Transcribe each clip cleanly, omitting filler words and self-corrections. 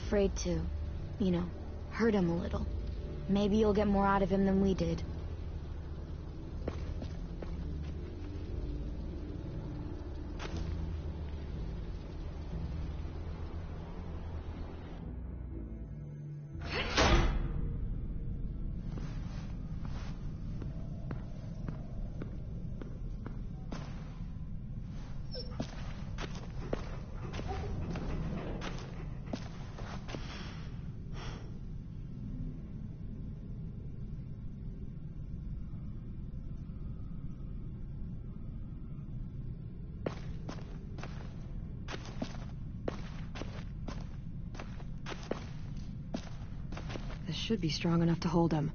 afraid to, you know, hurt him a little. Maybe you'll get more out of him than we did. This should be strong enough to hold him.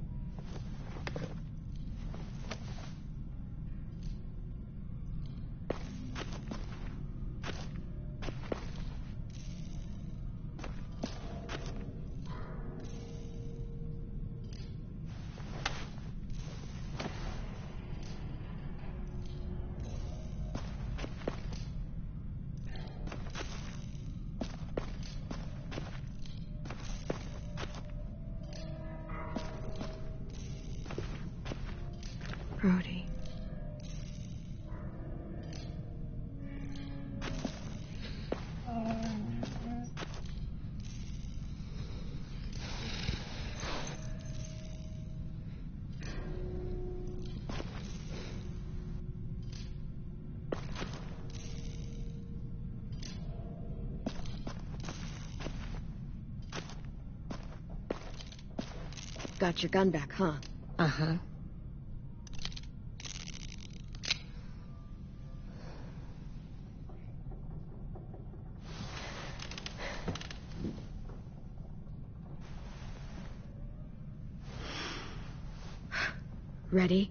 Brody. Got your gun back, huh? Uh-huh. Ready?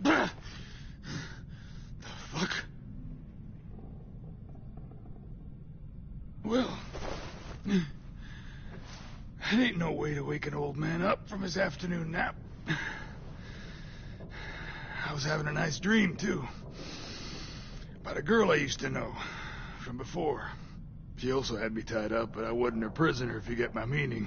The fuck? Well, that ain't no way to wake an old man up from his afternoon nap. I was having a nice dream, too. About a girl I used to know from before. She also had me tied up, but I wasn't her prisoner, if you get my meaning.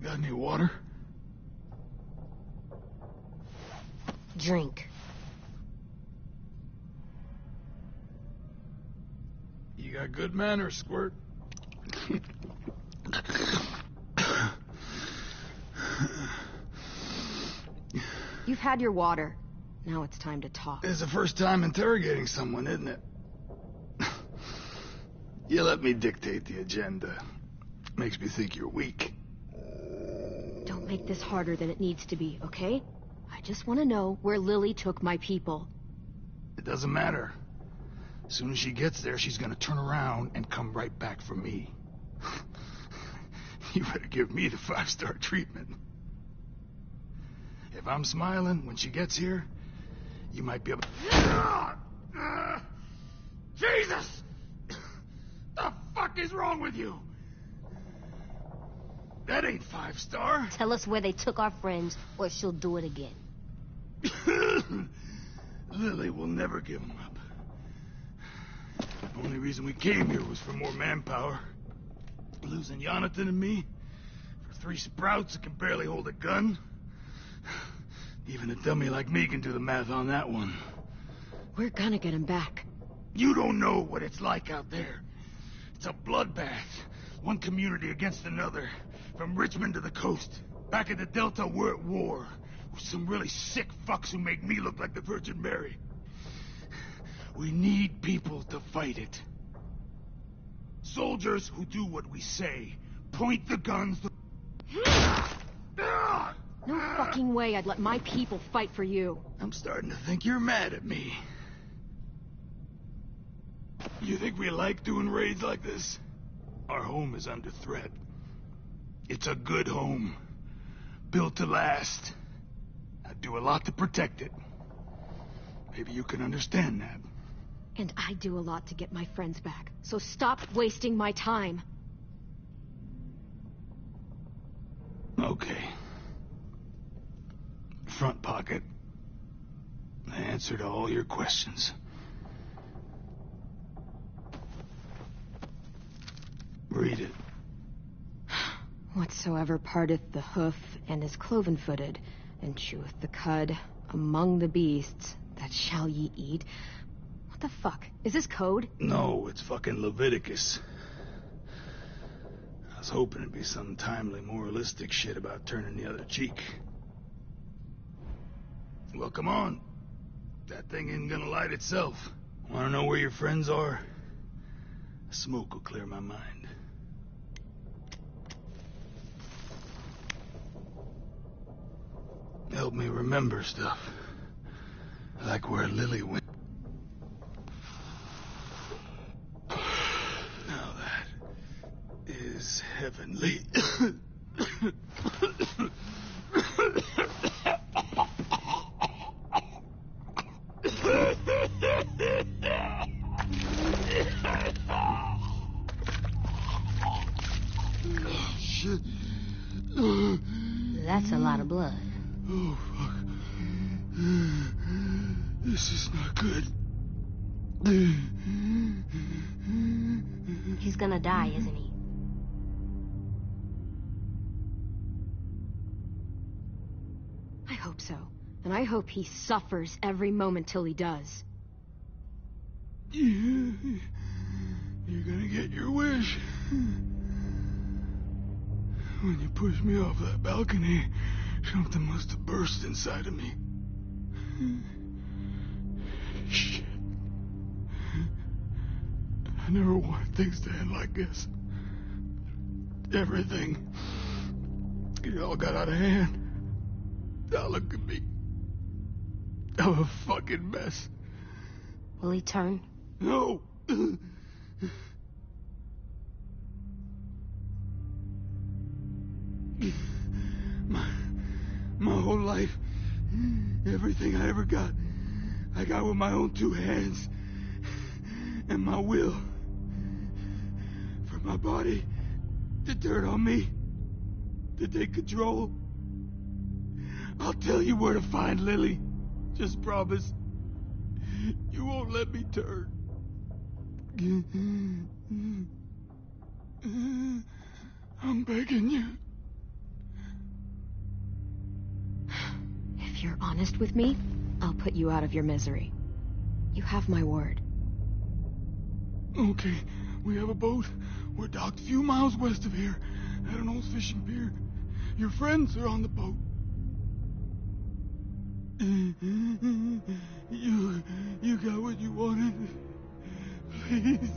Got any water? Drink. You got good manners, Squirt. You've had your water. Now it's time to talk. It's the first time interrogating someone, isn't it? You let me dictate the agenda. Makes me think you're weak. Don't make this harder than it needs to be, okay? I just want to know where Lily took my people. It doesn't matter. As soon as she gets there, she's gonna turn around and come right back for me. You better give me the 5-star treatment. If I'm smiling when she gets here, you might be able to... Jesus! The fuck is wrong with you? That ain't 5-star. Tell us where they took our friends, or she'll do it again. Lily will never give them up. The only reason we came here was for more manpower. Losing Jonathan and me for 3 sprouts that can barely hold a gun. Even a dummy like me can do the math on that one. We're gonna get him back. You don't know what it's like out there. It's a bloodbath. One community against another. From Richmond to the coast. Back at the Delta, we're at war. With some really sick fucks who make me look like the Virgin Mary. We need people to fight it. Soldiers who do what we say. Point the guns... No fucking way I'd let my people fight for you. I'm starting to think you're mad at me. You think we like doing raids like this? Our home is under threat. It's a good home. Built to last. I'd do a lot to protect it. Maybe you can understand that. And I do a lot to get my friends back. So stop wasting my time. Okay. Front pocket. The answer to all your questions. Read it. Whatsoever parteth the hoof and is cloven-footed, and cheweth the cud among the beasts, that shall ye eat. What the fuck? Is this code? No, it's fucking Leviticus. I was hoping it'd be some timely, moralistic shit about turning the other cheek. Well, come on. That thing ain't gonna light itself. Wanna know where your friends are? Smoke will clear my mind. Help me remember stuff. Like where Lily went. Now that is heavenly. Shit. That's a lot of blood. Oh, fuck. This is not good. He's gonna die, isn't he? I hope so. And I hope he suffers every moment till he does. You're gonna get your wish. When you pushed me off that balcony, something must have burst inside of me. Shit. I never wanted things to end like this. Everything. It all got out of hand. Now look at me. I'm a fucking mess. Will he turn? No. My whole life, everything I ever got, I got with my own two hands and my will. For my body to turn on me, to take control. I'll tell you where to find Lily. Just promise you won't let me turn. I'm begging you. If you're honest with me, I'll put you out of your misery. You have my word. Okay, we have a boat. We're docked a few miles west of here, at an old fishing pier. Your friends are on the boat. You got what you wanted. Please,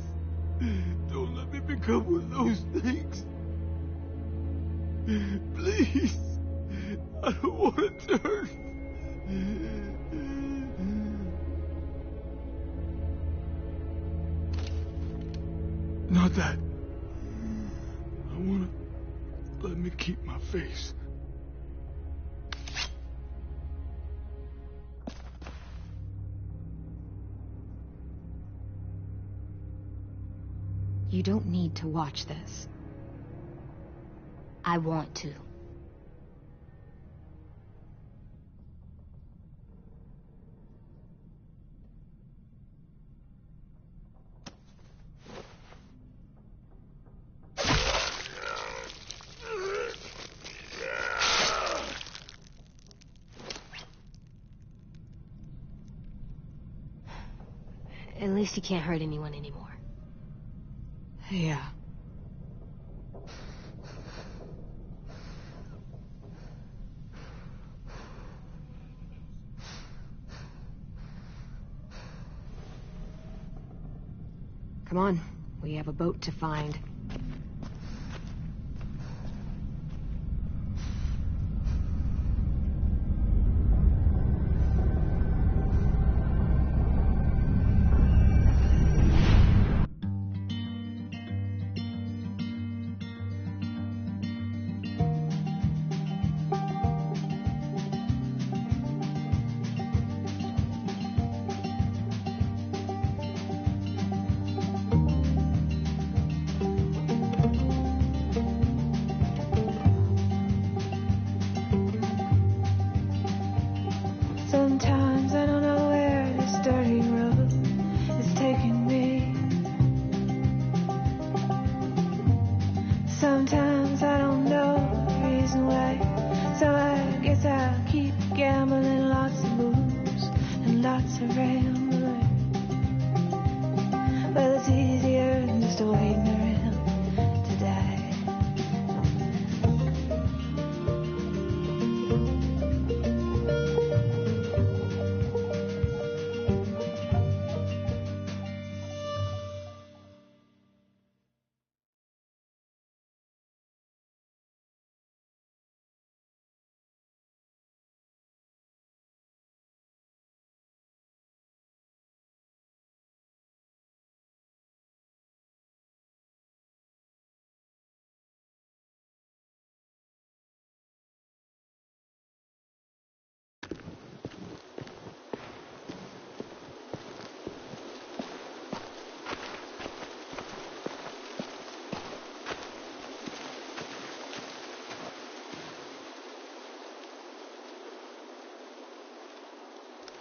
don't let me become one of those things. Please, I don't want to turn. Not that. I want to let me keep my face. You don't need to watch this. I want to. At least he can't hurt anyone anymore. Yeah. Come on, we have a boat to find. Sometimes I don't know the reason why, so I guess I'll keep gambling. Lots of moves and lots of rambling. Well, it's easier just to waiting around to die.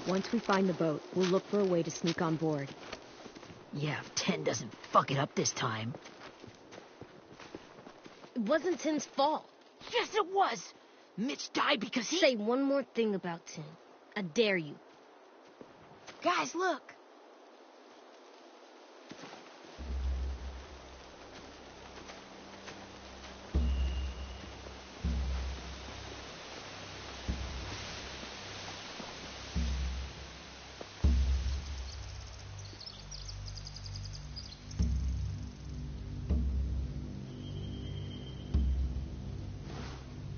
Once we find the boat, we'll look for a way to sneak on board. Yeah, if 10 doesn't fuck it up this time. It wasn't 10's fault. Yes, it was! Mitch died because he... Say one more thing about 10. I dare you. Guys, look!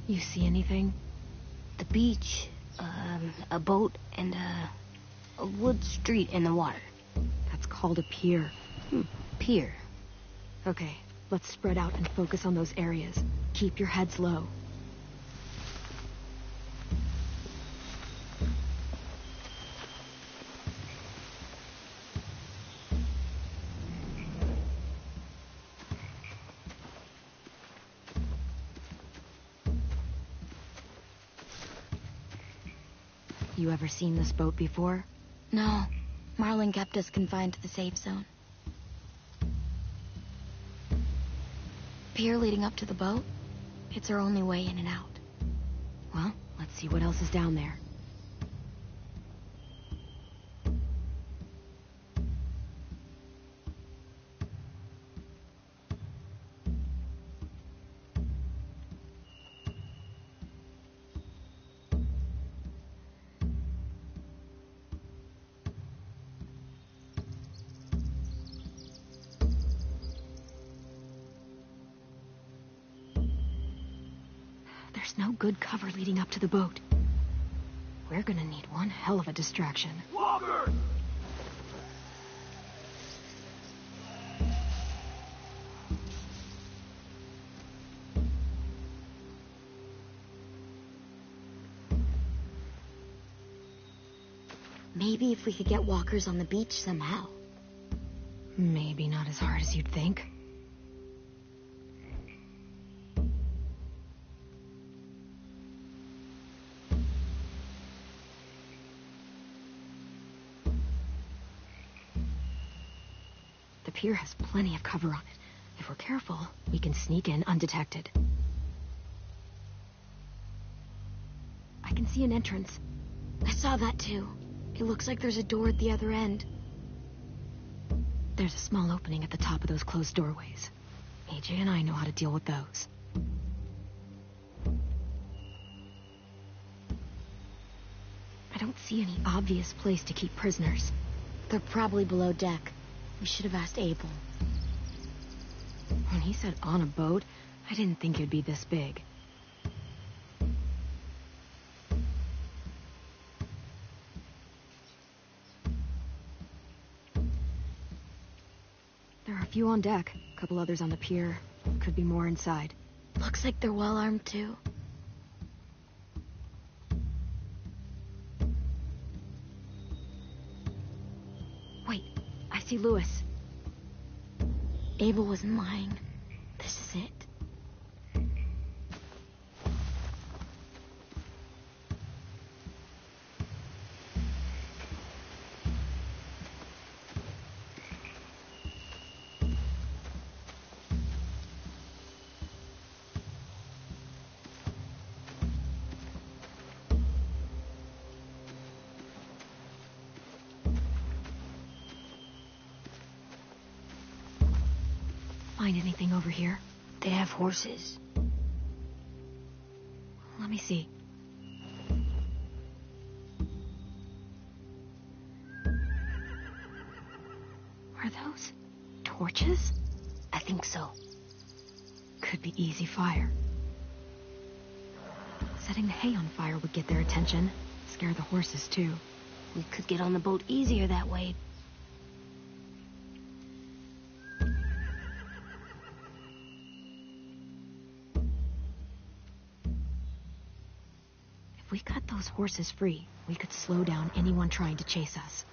You see anything? The beach, a boat, and a wood street in the water. That's called a pier. Pier. Okay, let's spread out and focus on those areas. Keep your heads low. You ever seen this boat before? No. Marlin kept us confined to the safe zone. Pier leading up to the boat? It's our only way in and out. Well, let's see what else is down there. There's no good cover leading up to the boat. We're gonna need one hell of a distraction. Walker! Maybe if we could get walkers on the beach somehow. Maybe not as hard as you'd think. The pier has plenty of cover on it. If we're careful, we can sneak in undetected. I can see an entrance. I saw that too. It looks like there's a door at the other end. There's a small opening at the top of those closed doorways. AJ and I know how to deal with those. I don't see any obvious place to keep prisoners. They're probably below deck. We should have asked Abel. When he said on a boat, I didn't think it'd be this big. There are a few on deck, a couple others on the pier. Could be more inside. Looks like they're well armed too. Wait, I see Lewis. Abel wasn't lying. This is it. find anything over here. They have horses. Let me see. Are those torches? I think so. Could be easy fire. Setting the hay on fire would get their attention. Scare the horses, too. We could get on the boat easier that way. If we cut those horses free, we could slow down anyone trying to chase us.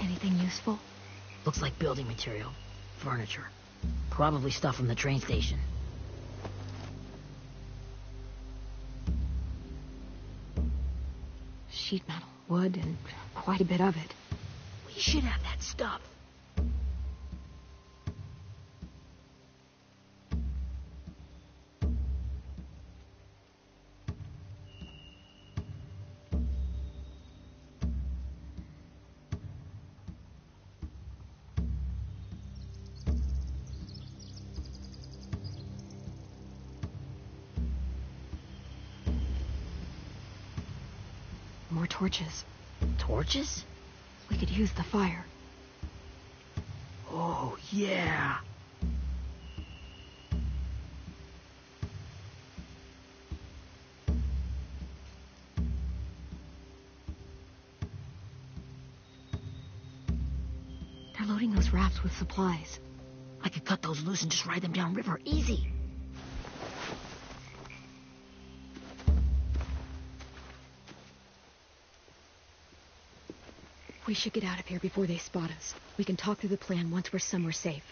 Anything useful? Looks like building material. Furniture. Probably stuff from the train station. Sheet metal, wood, and quite a bit of it. We should have that stuff. More torches. Torches? We could use the fire. Oh, yeah. They're loading those rafts with supplies. I could cut those loose and just ride them downriver. Easy. We should get out of here before they spot us. We can talk through the plan once we're somewhere safe.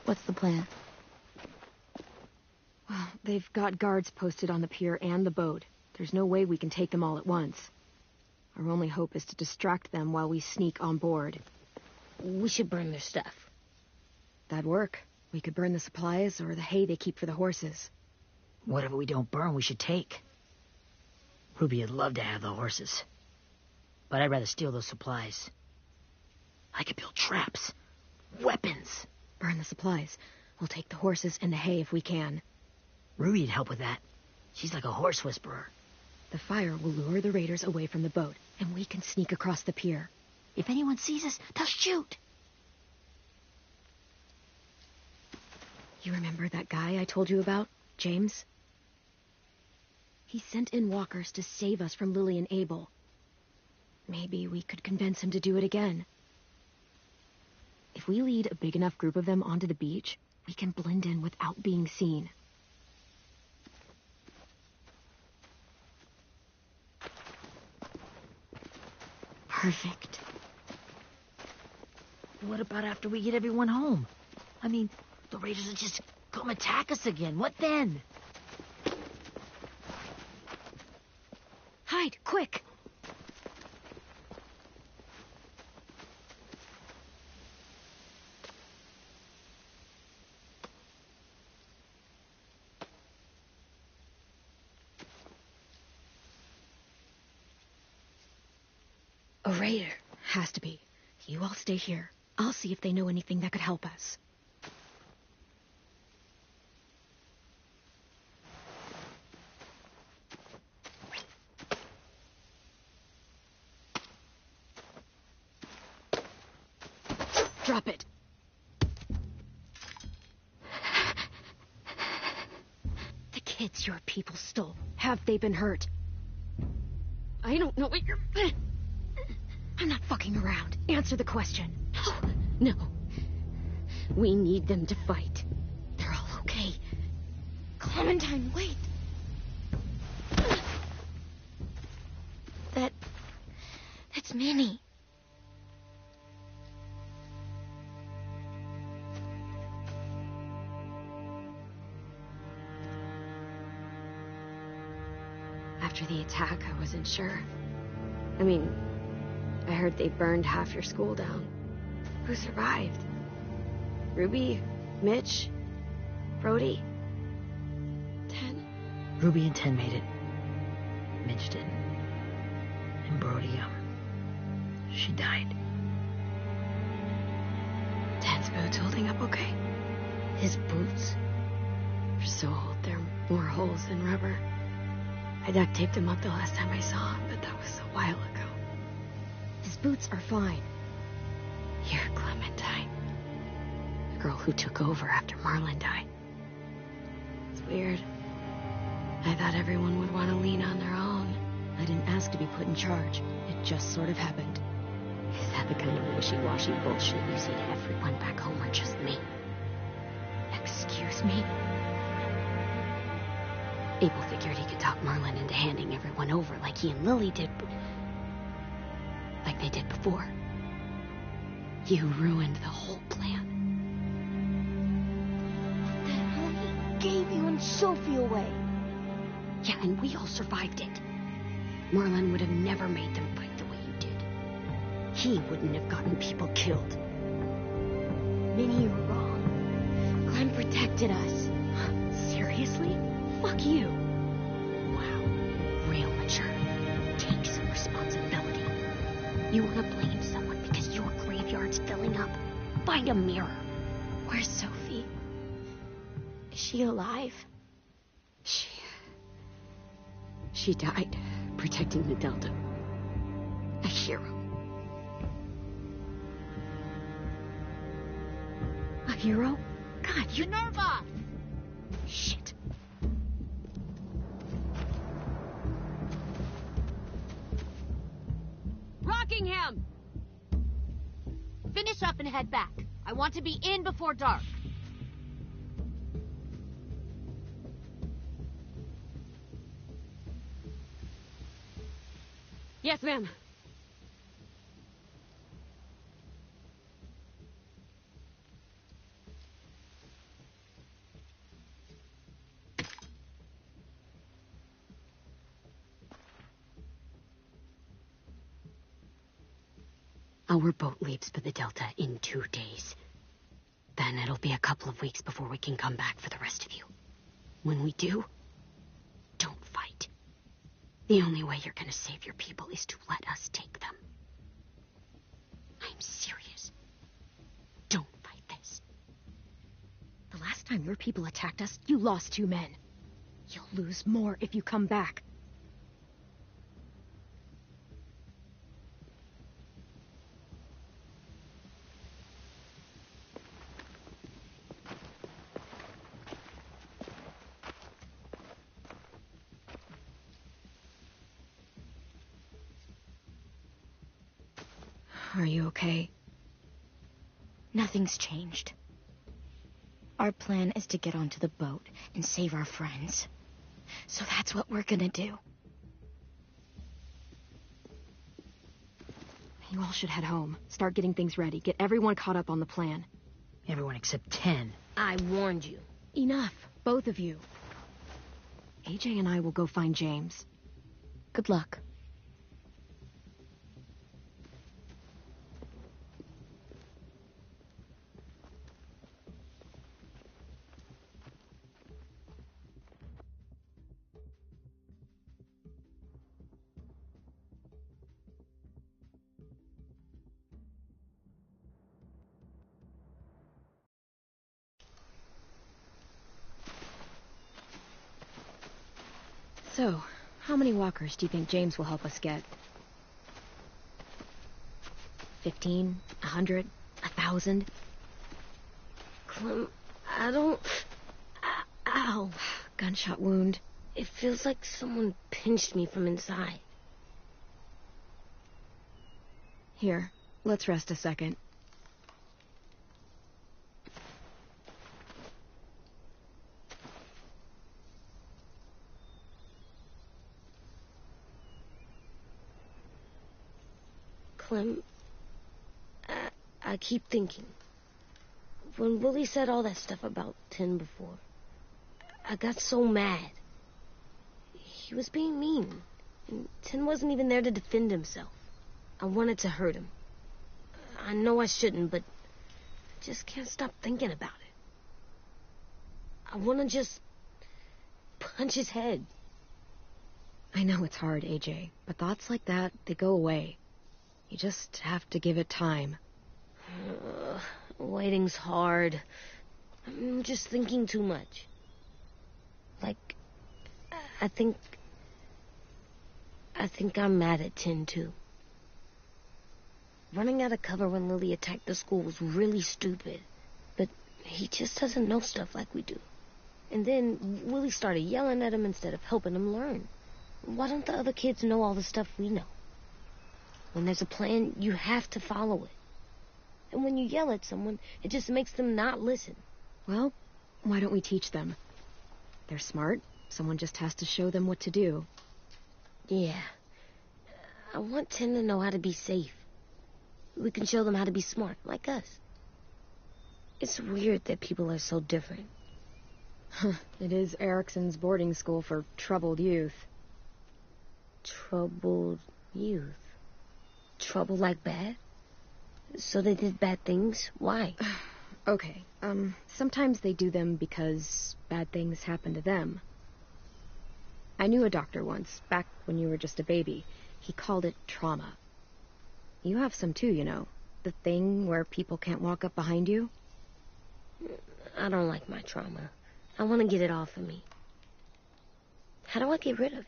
What's the plan? Well, they've got guards posted on the pier and the boat. There's no way we can take them all at once. Our only hope is to distract them while we sneak on board. We should burn their stuff. That'd work. We could burn the supplies or the hay they keep for the horses. Whatever we don't burn, we should take. Ruby would love to have the horses. But I'd rather steal those supplies. I could build traps. Weapons. Burn the supplies. We'll take the horses and the hay if we can. Ruby'd help with that. She's like a horse whisperer. The fire will lure the raiders away from the boat, and we can sneak across the pier. If anyone sees us, they'll shoot. You remember that guy I told you about, James? He sent in walkers to save us from Lily and Abel. Maybe we could convince him to do it again. If we lead a big enough group of them onto the beach, we can blend in without being seen. Perfect. What about after we get everyone home? I mean, the raiders will just come attack us again. What then? Hide, quick! A raider. Has to be. You all stay here. I'll see if they know anything that could help us. Drop it. The kids your people stole. Have they been hurt? I don't know what you're... I'm not fucking around. Answer the question. No. We need them to fight. They're all okay. Clementine, wait. That's Minnie. After the attack, I wasn't sure. I mean, I heard they burned half your school down. Who survived? Ruby? Mitch? Brody? 10? Ruby and 10 made it. Mitch didn't. And Brody, she died. 10's boots holding up okay? His boots? They're so old, there are more holes than rubber. I duct taped him up the last time I saw him, but that was a while ago. His boots are fine. You're Clementine. The girl who took over after Marlon died. It's weird. I thought everyone would want to lean on their own. I didn't ask to be put in charge. It just sort of happened. Is that the kind of wishy-washy bullshit you say to everyone back home, or just me? Excuse me? Abel figured he could talk Marlon into handing everyone over like he and Lily did, like they did before. You ruined the whole plan. The hell he gave you and Sophie away. Yeah, and we all survived it. Marlon would have never made them fight the way you did. He wouldn't have gotten people killed. Minnie, you're wrong. Clem protected us. Seriously? Fuck you. Wow. Real mature. Take some responsibility. You want to blame someone because your graveyard's filling up? Find a mirror. Where's Sophie? Is she alive? She died protecting the Delta. A hero. A hero? God, you're... Minerva! Shit. Rockingham! Finish up and head back. I want to be in before dark. Yes, ma'am. Our boat leaves for the Delta in 2 days. Then it'll be a couple of weeks before we can come back for the rest of you. When we do, don't fight. The only way you're gonna save your people is to let us take them. I'm serious. Don't fight this. The last time your people attacked us, you lost 2 men. You'll lose more if you come back. Are you okay? Nothing's changed. Our plan is to get onto the boat and save our friends. So that's what we're gonna do. You all should head home. Start getting things ready. Get everyone caught up on the plan. Everyone except 10. I warned you. Enough, both of you. AJ and I will go find James. Good luck. So, how many walkers do you think James will help us get? 15? 100? 1,000? Clem, I don't... Ow. Gunshot wound. It feels like someone pinched me from inside. Here, let's rest a second. Clem, I keep thinking. When Willie said all that stuff about 10 before, I got so mad. He was being mean. And Tin wasn't even there to defend himself. I wanted to hurt him. I know I shouldn't, but I just can't stop thinking about it. I want to just punch his head. I know it's hard, AJ, but thoughts like that, they go away. You just have to give it time. Waiting's hard. I'm just thinking too much. Like, I think I'm mad at Tin, too. Running out of cover when Lily attacked the school was really stupid. But he just doesn't know stuff like we do. And then Willie started yelling at him instead of helping him learn. Why don't the other kids know all the stuff we know? When there's a plan, you have to follow it. And when you yell at someone, it just makes them not listen. Well, why don't we teach them? They're smart. Someone just has to show them what to do. Yeah. I want Tin to know how to be safe. We can show them how to be smart, like us. It's weird that people are so different. It is Erickson's boarding school for troubled youth. Troubled youth? Trouble like bad? So they did bad things? Why? Okay, sometimes they do them because bad things happen to them. I knew a doctor once, back when you were just a baby. He called it trauma. You have some too, you know. The thing where people can't walk up behind you. I don't like my trauma. I want to get it off of me. How do I get rid of it?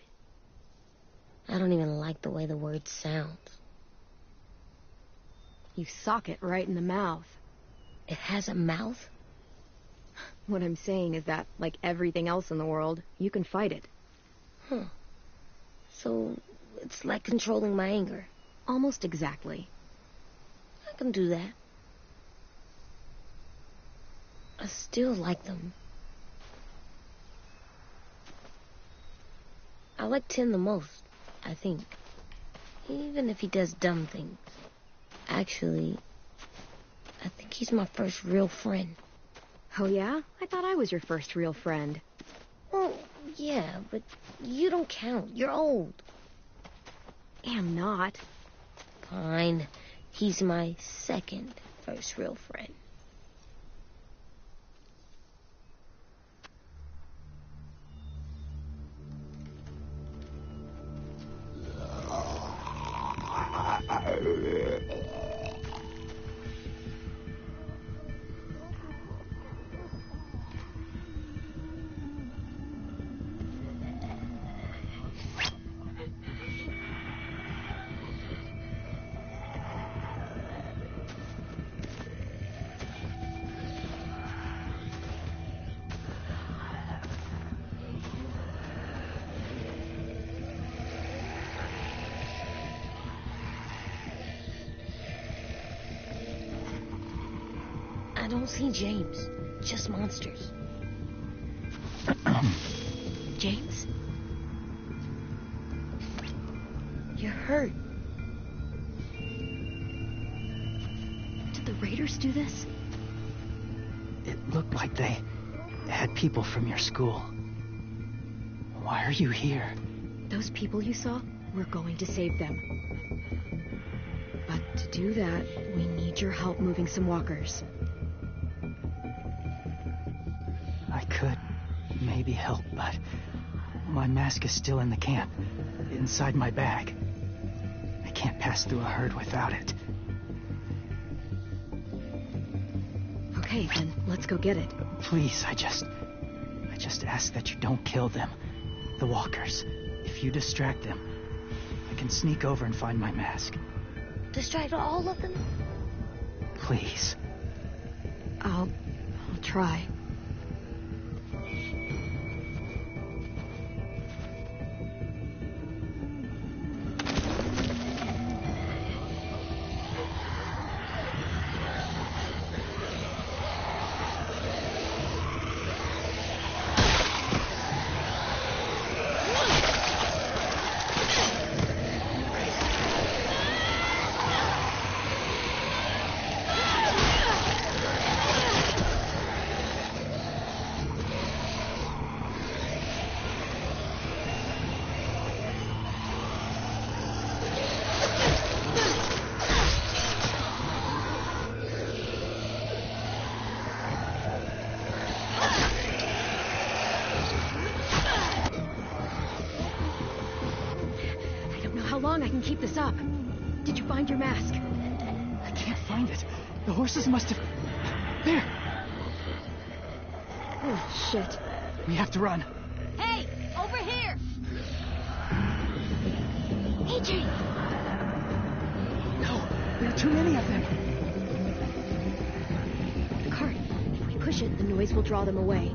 I don't even like the way the word sounds. You sock it right in the mouth. It has a mouth? What I'm saying is that, like everything else in the world, you can fight it. Huh. So, it's like controlling my anger. Almost exactly. I can do that. I still like them. I like Tin the most, I think. Even if he does dumb things. Actually, I think he's my first real friend. Oh yeah? I thought I was your first real friend. Well, yeah, but you don't count. You're old. Am not. Fine. He's my second first real friend. I don't see James. Just monsters. James? You're hurt. Did the Raiders do this? It looked like they had people from your school. Why are you here? Those people you saw? We're going to save them. But to do that, we need your help moving some walkers. I could maybe help, but my mask is still in the camp, inside my bag. I can't pass through a herd without it. Okay, then let's go get it. Please, I just ask that you don't kill them. The walkers. If you distract them, I can sneak over and find my mask. Distract all of them? Please. I'll try. long I can keep this up. Did you find your mask? I can't find it. The horses must have... There! Oh, shit. We have to run. Hey, over here! AJ! No, there are too many of them. The cart. If we push it, the noise will draw them away.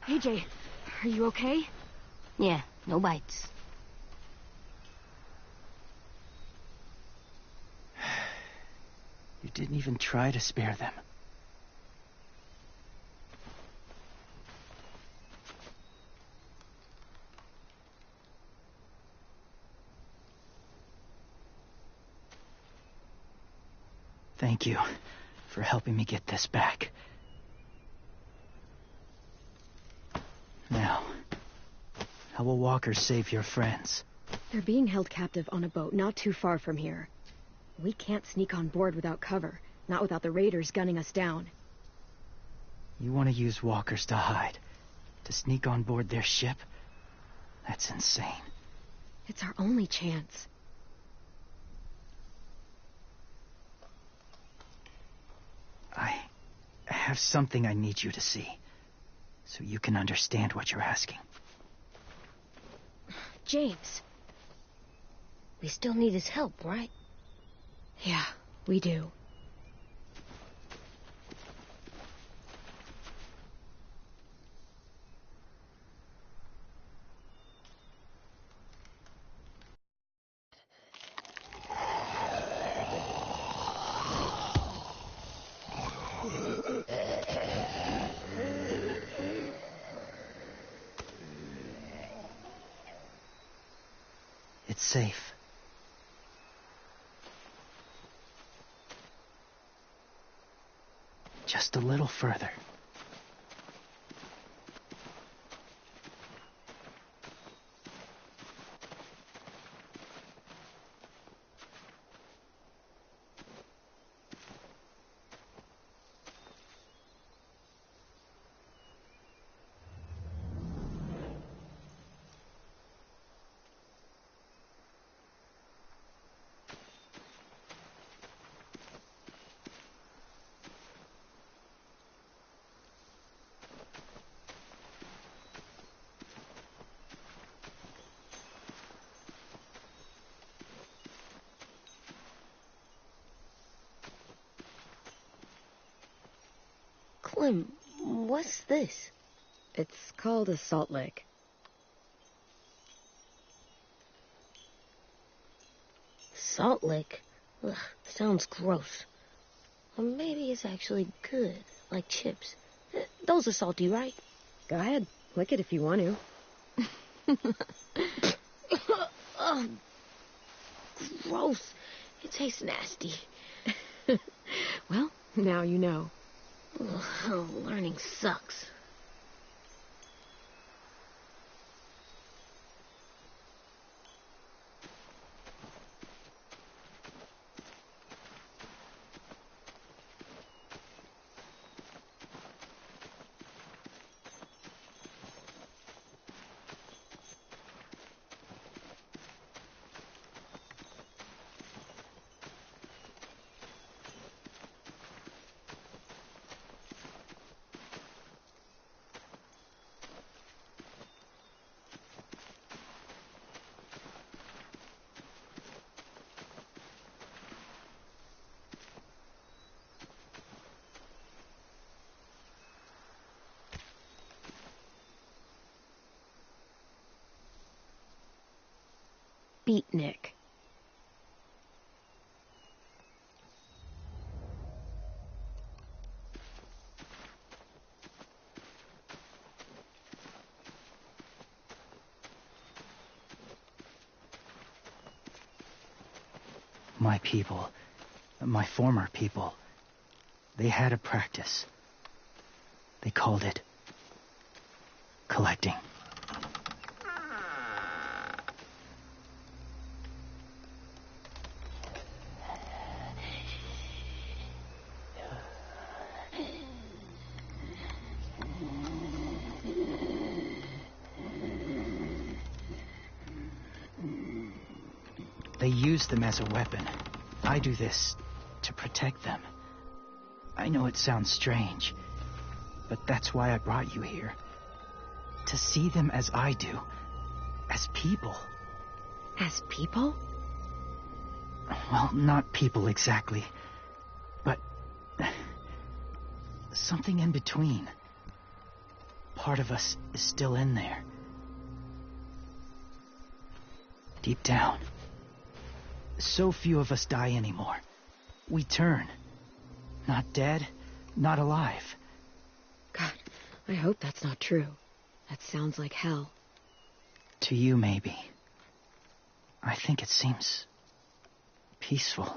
AJ, are you okay? Yeah, no bites. You didn't even try to spare them. Thank you for helping me get this back. Now, how will walkers save your friends? They're being held captive on a boat not too far from here. We can't sneak on board without cover, not without the raiders gunning us down. You want to use walkers to hide, to sneak on board their ship? That's insane. It's our only chance. I have something I need you to see, so you can understand what you're asking. James. We still need his help, right? Yeah, we do. It's safe. Just a little further. Clem, what's this? It's called a salt lick. Salt lick? Ugh, sounds gross. Or maybe it's actually good, like chips. Those are salty, right? Go ahead, lick it if you want to. Ugh, gross. It tastes nasty. Well, now you know. Ugh, learning sucks. Beatnik. My people, my former people, they had a practice. They called it collecting. They use them as a weapon. I do this to protect them. I know it sounds strange, but that's why I brought you here. To see them as I do. As people. As people? Well, not people exactly, but something in between. Part of us is still in there. Deep down. So few of us die anymore. We turn. Not dead, not alive. God, I hope that's not true. That sounds like hell. To you, maybe. I think it seems peaceful.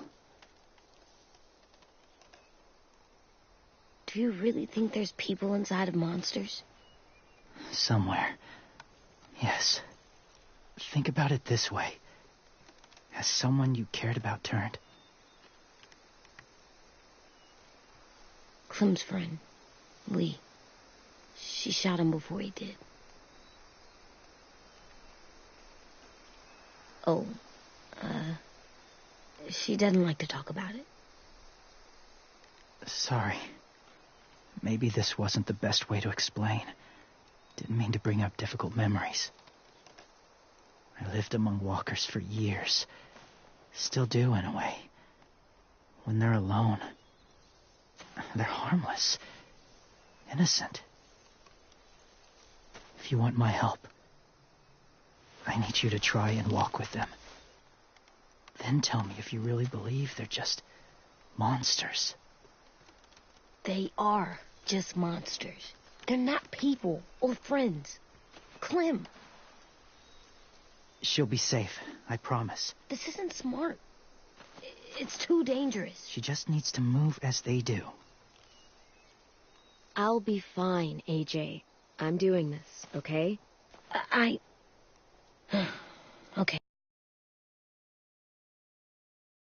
Do you really think there's people inside of monsters? Somewhere. Yes. Think about it this way. Has someone you cared about turned? Clem's friend, Lee. She shot him before he did. Oh, she doesn't like to talk about it. Sorry. Maybe this wasn't the best way to explain. Didn't mean to bring up difficult memories. I lived among walkers for years. Still do, in a way. When they're alone, they're harmless. Innocent. If you want my help, I need you to try and walk with them. Then tell me if you really believe they're just monsters. They are just monsters. They're not people or friends. Clem, She'll be safe, I promise. this isn't smart. It's too dangerous. She just needs to move as they do. I'll be fine, AJ. I'm doing this, okay? Okay.